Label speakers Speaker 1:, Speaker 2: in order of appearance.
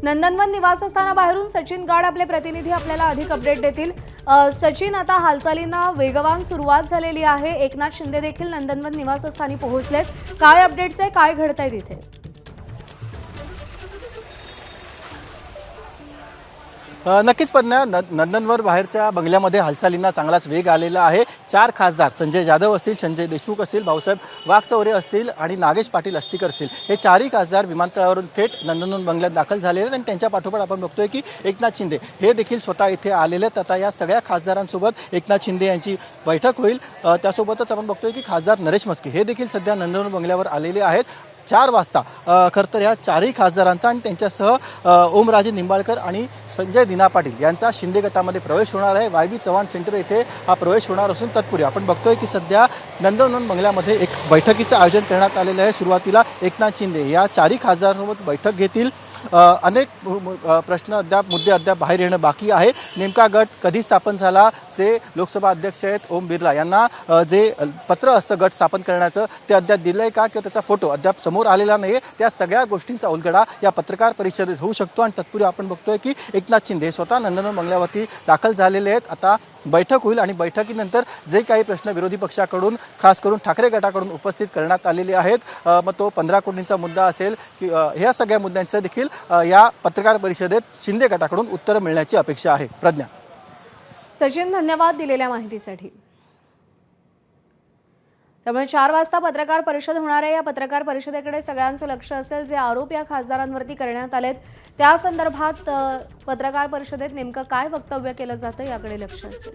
Speaker 1: नंदनवन निवासस्थानाबाहेरून सचिन गाड आपले प्रतिनिधी आपल्याला अधिक अपडेट देतील। सचिन, आता हालचालींना वेगवान सुरुवात झालेली आहे। एकनाथ शिंदे देखील नंदनवन निवासस्थानी पोहोचलेत। काय अपडेट्स आहे, काय घडतंय तिथे?
Speaker 2: नक्कीच पद्मा, नंदनवन बाहेरच्या बंगल्यामध्ये हालचालींना चांगलाच वेग आलेला आहे। 4 खासदार संजय जाधव असतील, संजय देशमुख असतील, भाऊसाहेब वागचौरे असतील आणि नागेश पाटील अस्तिकर असतील, हे 4ही खासदार विमानतळावरून थेट नंदनवन बंगल्यात दाखल झालेले आहेत। आणि त्यांच्या पाठोपाठ आपण बघतोय की एकनाथ शिंदे हे देखील स्वतः इथे आलेले आहेत। आता या सगळ्या खासदारांसोबत एकनाथ शिंदे यांची बैठक होईल। त्यासोबतच आपण बघतोय की खासदार नरेश म्हस्के हे देखील सध्या नंदनवन बंगल्यावर आलेले आहेत। 4 वाजता खरं तर या 4ही खासदारांचा आणि त्यांच्यासह ओमराजे निंबाळकर आणि संजय दिना पाटील यांचा शिंदे गटामध्ये प्रवेश होणार आहे। वाय बी चव्हाण सेंटर येथे हा प्रवेश होणार असून तत्पूर्वी आपण बघतोय की सध्या नंदनवन बंगल्यामध्ये एक बैठकीचं आयोजन करण्यात आलेलं आहे। सुरुवातीला एकनाथ शिंदे या 4ही खासदारांसोबत बैठक घेतील। अनेक प्रश्न मुद्दे अद्याप बाहेर येणं बाकी आहे। नेमका गट कधी स्थापन झाला, जे लोकसभा अध्यक्ष आहेत ओम बिर्ला यांना जे पत्र असतं गट स्थापन करण्याचं ते अद्याप दिलं आहे का, किंवा त्याचा फोटो अद्याप समोर आलेला नाही आहे। त्या सगळ्या गोष्टींचा उलगडा या पत्रकार परिषदेत होऊ शकतो। आणि तत्पूर्वी आपण बघतोय की एकनाथ शिंदे स्वतः नंदनवन बंगल्यावरती दाखल झालेले आहेत। आता बैठक होईल आणि बैठकीनंतर जे काही प्रश्न विरोधी पक्षाकडून खास करून ठाकरे गटाकडून उपस्थित करण्यात आलेले आहेत, मग तो 15 कोटींचा मुद्दा असेल की ह्या सगळ्या मुद्द्यांचं देखील या पत्रकार परिषदेत शिंदे गटाकडून उत्तर मिळण्याची अपेक्षा आहे। प्रज्ञा।
Speaker 1: सचिन, धन्यवाद दिलेल्या माहितीसाठी। त्यामुळे 4 वाजता पत्रकार परिषद होणार आहे। या पत्रकार परिषदेकडे सगळ्यांचं लक्ष असेल। जे आरोप या खासदारांवरती करण्यात आलेत त्या संदर्भात पत्रकार परिषदेत नेमकं काय वक्तव्य केलं जातं याकडे लक्ष असेल।